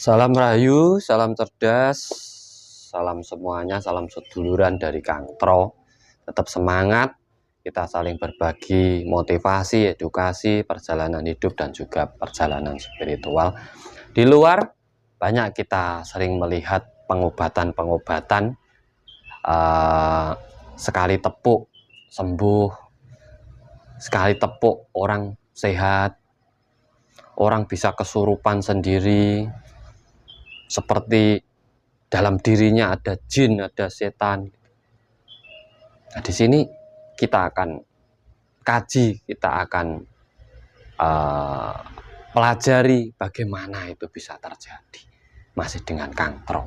Salam rahayu, salam cerdas, salam semuanya, salam seduluran dari Kang Tro. Tetap semangat, kita saling berbagi motivasi, edukasi, perjalanan hidup dan juga perjalanan spiritual. Di luar banyak kita sering melihat pengobatan-pengobatan, sekali tepuk sembuh, sekali tepuk orang sehat, orang bisa kesurupan sendiri, seperti dalam dirinya ada jin, ada setan. Nah, di sini kita akan kaji, kita akan pelajari bagaimana itu bisa terjadi. Masih dengan Kang Tro.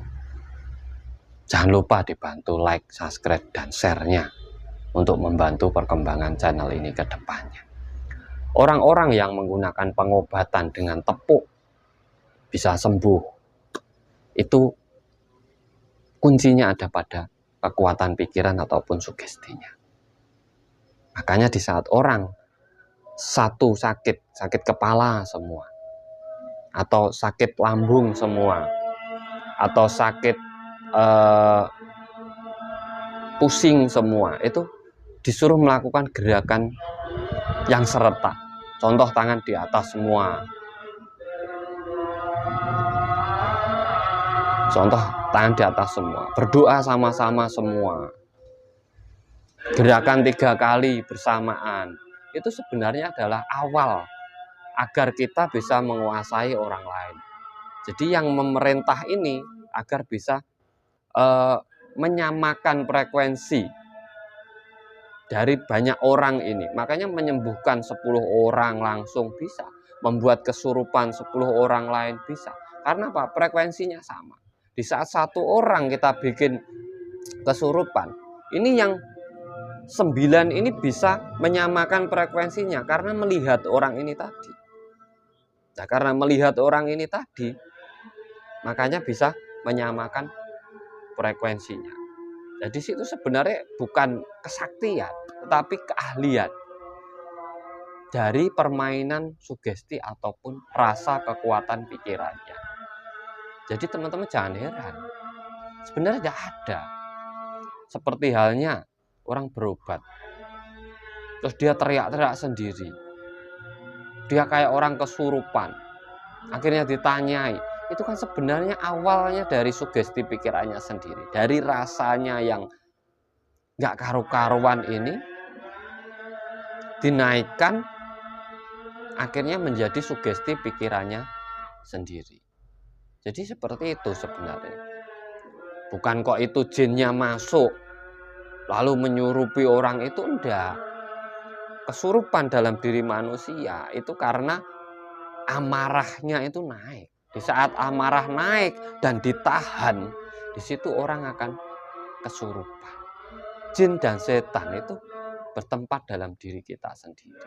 Jangan lupa dibantu like, subscribe, dan share-nya untuk membantu perkembangan channel ini ke depannya. Orang-orang yang menggunakan pengobatan dengan tepuk bisa sembuh. Itu kuncinya ada pada kekuatan pikiran ataupun sugestinya. Makanya di saat orang satu sakit kepala semua, atau sakit lambung semua, atau sakit pusing semua, itu disuruh melakukan gerakan yang serentak. Contoh tangan di atas semua. Contoh tangan di atas semua. Berdoa sama-sama semua. Gerakan 3 kali bersamaan. Itu sebenarnya adalah awal agar kita bisa menguasai orang lain. Jadi yang memerintah ini agar bisa menyamakan frekuensi dari banyak orang ini. Makanya menyembuhkan 10 orang langsung bisa, membuat kesurupan 10 orang lain bisa. Karena apa? Frekuensinya sama. Di saat satu orang kita bikin kesurupan, ini yang 9 ini bisa menyamakan frekuensinya karena melihat orang ini tadi. Nah, karena melihat orang ini tadi, makanya bisa menyamakan frekuensinya. Jadi situ sebenarnya bukan kesaktian, tetapi keahlian dari permainan sugesti ataupun rasa kekuatan pikirannya. Jadi teman-teman jangan heran, sebenarnya tidak ada. Seperti halnya orang berobat, terus dia teriak-teriak sendiri, dia kayak orang kesurupan, akhirnya ditanyai, itu kan sebenarnya awalnya dari sugesti pikirannya sendiri, dari rasanya yang gak karu-karuan ini dinaikkan, akhirnya menjadi sugesti pikirannya sendiri. Jadi seperti itu sebenarnya. Bukan kok itu jinnya masuk lalu menyurupi orang itu, enggak. Kesurupan dalam diri manusia itu karena amarahnya itu naik. Di saat amarah naik dan ditahan, di situ orang akan kesurupan. Jin dan setan itu bertempat dalam diri kita sendiri.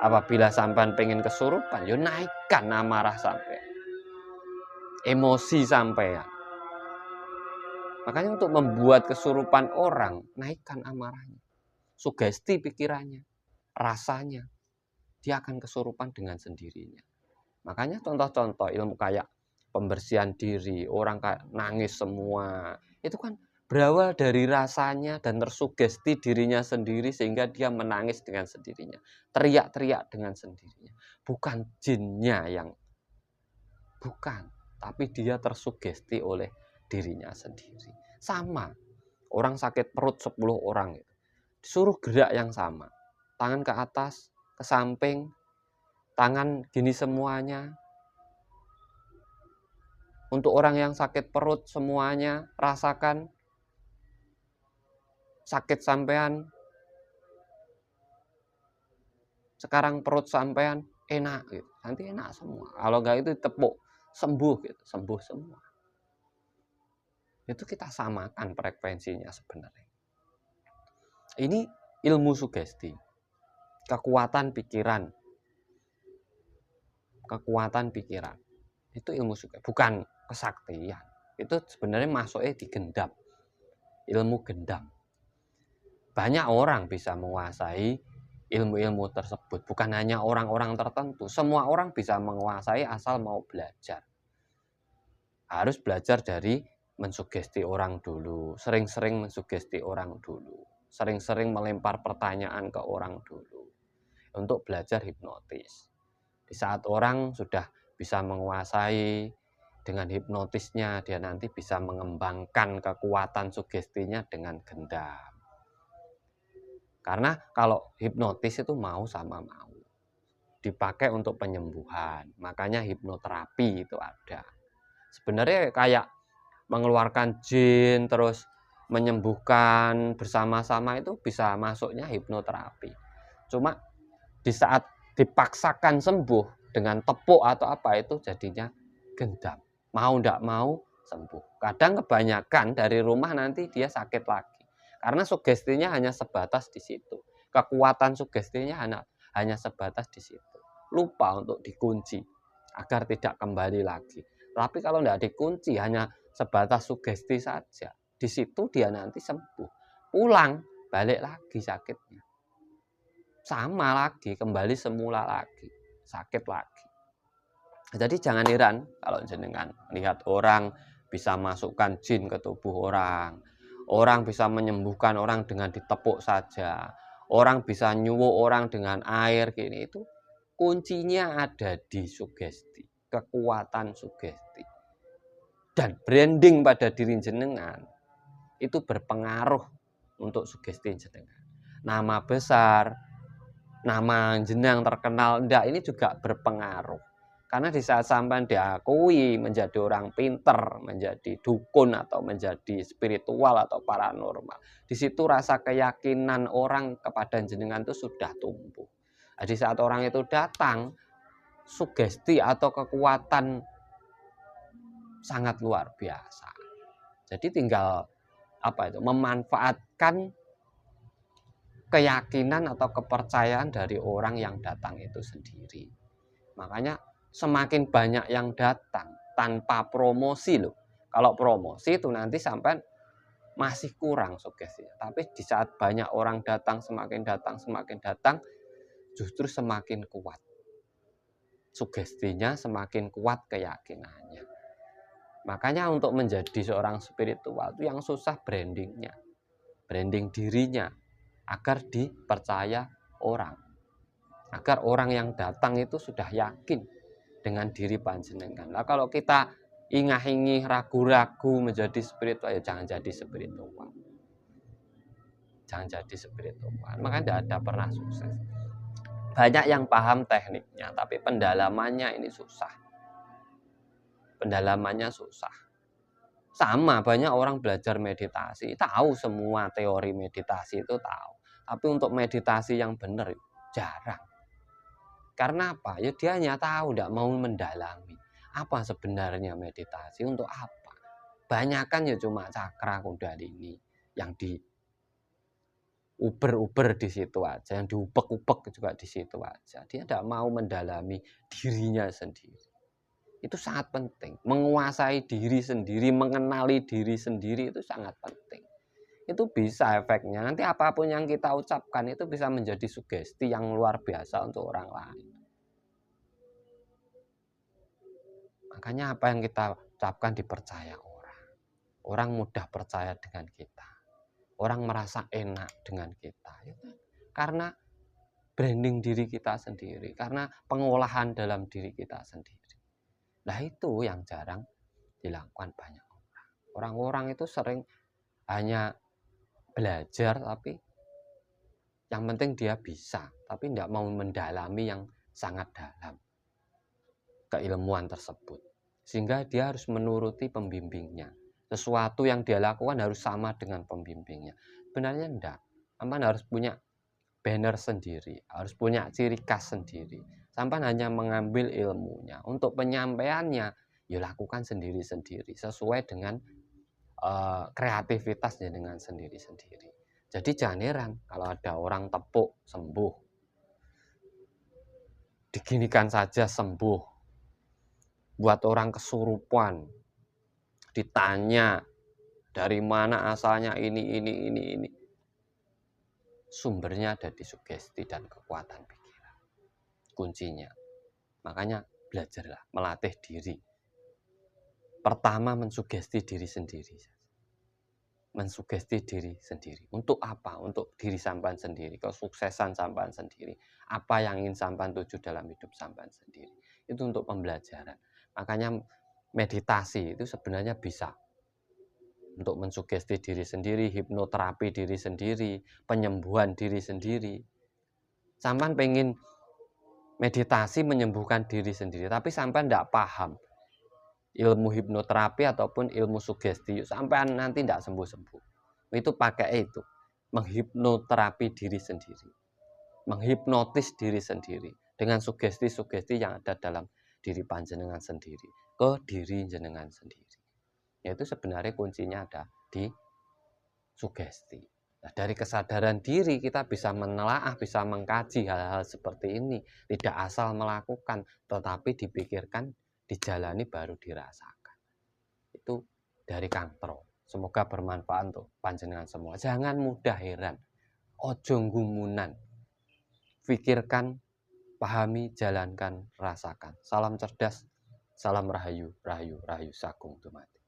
Apabila sampean pengen kesurupan, yo naikkan amarah sampean, emosi sampean. Makanya untuk membuat kesurupan orang, naikkan amarahnya, sugesti pikirannya, rasanya, dia akan kesurupan dengan sendirinya. Makanya contoh-contoh ilmu kayak pembersihan diri, orang kayak nangis semua, itu kan berawal dari rasanya dan tersugesti dirinya sendiri sehingga dia menangis dengan sendirinya, teriak-teriak dengan sendirinya. Bukan jinnya yang, bukan, tapi dia tersugesti oleh dirinya sendiri. Sama, orang sakit perut 10 orang itu disuruh gerak yang sama, tangan ke atas, ke samping, tangan gini semuanya. Untuk orang yang sakit perut semuanya rasakan sakit sampean. Sekarang perut sampean enak gitu. Nanti enak semua. Kalau enggak itu tepuk, sembuh gitu, sembuh semua. Itu kita samakan frekuensinya sebenarnya. Ini ilmu sugesti. Kekuatan pikiran. Kekuatan pikiran. Itu ilmu sugesti, bukan kesaktian. Itu sebenarnya masuknya di gendam. Ilmu gendam. Banyak orang bisa menguasai ilmu-ilmu tersebut. Bukan hanya orang-orang tertentu. Semua orang bisa menguasai asal mau belajar. harus belajar dari mensugesti orang dulu, sering-sering mensugesti orang dulu, sering-sering melempar pertanyaan ke orang dulu untuk belajar hipnotis. Di saat orang sudah bisa menguasai dengan hipnotisnya, dia nanti bisa mengembangkan kekuatan sugestinya dengan gendam. Karena kalau hipnotis itu mau sama mau, dipakai untuk penyembuhan, makanya hipnoterapi itu ada. Sebenarnya kayak mengeluarkan jin terus menyembuhkan bersama-sama itu bisa masuknya hipnoterapi. Cuma di saat dipaksakan sembuh dengan tepuk atau apa itu jadinya gendam. Mau ndak mau sembuh. Kadang kebanyakan dari rumah nanti dia sakit lagi. Karena sugestinya hanya sebatas di situ. Kekuatan sugestinya hanya sebatas di situ. Lupa untuk dikunci agar tidak kembali lagi. Tapi kalau tidak dikunci hanya sebatas sugesti saja, di situ dia nanti sembuh. Pulang, balik lagi sakitnya. Sama lagi, kembali semula lagi, sakit lagi. Jadi jangan heran kalau jenengan lihat orang bisa masukkan jin ke tubuh orang. Orang bisa menyembuhkan orang dengan ditepuk saja. Orang bisa nyuwuk orang dengan air gini itu. Kuncinya ada di sugesti, kekuatan sugesti. Dan branding pada diri jenengan itu berpengaruh untuk sugesti jenengan. Nama besar, nama jeneng terkenal, enggak, ini juga berpengaruh. Karena di saat sampai diakui menjadi orang pinter, menjadi dukun atau menjadi spiritual atau paranormal, di situ rasa keyakinan orang kepada jenengan itu sudah tumbuh. Nah, di saat orang itu datang, sugesti atau kekuatan sangat luar biasa. Jadi tinggal memanfaatkan keyakinan atau kepercayaan dari orang yang datang itu sendiri. Makanya semakin banyak yang datang tanpa promosi loh. Kalau promosi itu nanti sampai masih kurang sugestinya. Tapi di saat banyak orang datang, semakin datang, justru semakin kuat. Sugestinya semakin kuat keyakinannya. Makanya untuk menjadi seorang spiritual itu yang susah brandingnya. Branding dirinya agar dipercaya orang. Agar orang yang datang itu sudah yakin dengan diri panjenengan. Nah, kalau kita ingah-ingih, ragu-ragu menjadi spiritual, ya jangan jadi spiritual. Jangan jadi spiritual. Maka tidak ada pernah sukses. Banyak yang paham tekniknya, tapi pendalamannya ini susah. Pendalamannya susah. Sama, banyak orang belajar meditasi, tahu semua teori meditasi itu tahu. Tapi untuk meditasi yang benar, jarang. Karena apa? Ya dia hanya tahu, tidak mau mendalami. Apa sebenarnya meditasi, untuk apa? Banyakan ya cuma cakra kundalini yang di uber-uber di situ aja, yang diupek-upek juga di situ aja. Dia tidak mau mendalami dirinya sendiri. Itu sangat penting. Menguasai diri sendiri, mengenali diri sendiri itu sangat penting. Itu bisa efeknya. Nanti apapun yang kita ucapkan itu bisa menjadi sugesti yang luar biasa untuk orang lain. Makanya apa yang kita ucapkan dipercaya orang. Orang mudah percaya dengan kita. Orang merasa enak dengan kita. Karena branding diri kita sendiri. Karena pengolahan dalam diri kita sendiri. Nah itu yang jarang dilakukan banyak orang. Orang-orang itu sering hanya belajar tapi yang penting dia bisa. Tapi tidak mau mendalami yang sangat dalam keilmuan tersebut. Sehingga dia harus menuruti pembimbingnya. Sesuatu yang dia lakukan harus sama dengan pembimbingnya. Sebenarnya enggak. Sampai harus punya banner sendiri. Harus punya ciri khas sendiri. Sampai hanya mengambil ilmunya. Untuk penyampaiannya, ya lakukan sendiri-sendiri. Sesuai dengan kreativitasnya dengan sendiri-sendiri. Jadi jangan heran kalau ada orang tepuk, sembuh. Diginikan saja sembuh. Buat orang kesurupan. Ditanya, dari mana asalnya ini. Sumbernya ada di sugesti dan kekuatan pikiran. Kuncinya. Makanya belajarlah, melatih diri. Pertama, mensugesti diri sendiri. Mensugesti diri sendiri. Untuk apa? Untuk diri sampean sendiri, kesuksesan sampean sendiri. Apa yang ingin sampean tuju dalam hidup sampean sendiri. Itu untuk pembelajaran. Makanya meditasi itu sebenarnya bisa untuk mensugesti diri sendiri, hipnoterapi diri sendiri, penyembuhan diri sendiri. Sampean pengen meditasi menyembuhkan diri sendiri, tapi sampean tidak paham ilmu hipnoterapi ataupun ilmu sugesti, sampean nanti tidak sembuh-sembuh. Itu pakai itu, menghipnoterapi diri sendiri, menghipnotis diri sendiri dengan sugesti-sugesti yang ada dalam diri panjenengan sendiri, ke diri jenengan sendiri. Yaitu sebenarnya kuncinya ada di sugesti. Nah, dari kesadaran diri kita bisa menelaah, bisa mengkaji hal-hal seperti ini. Tidak asal melakukan, tetapi dipikirkan, dijalani, baru dirasakan. Itu dari Kang Tro. Semoga bermanfaat untuk panjenengan semua. Jangan mudah heran, ojo gumunan. Pikirkan, pahami, jalankan, rasakan. Salam cerdas, salam rahayu, rahayu, rahayu sagung dumadi.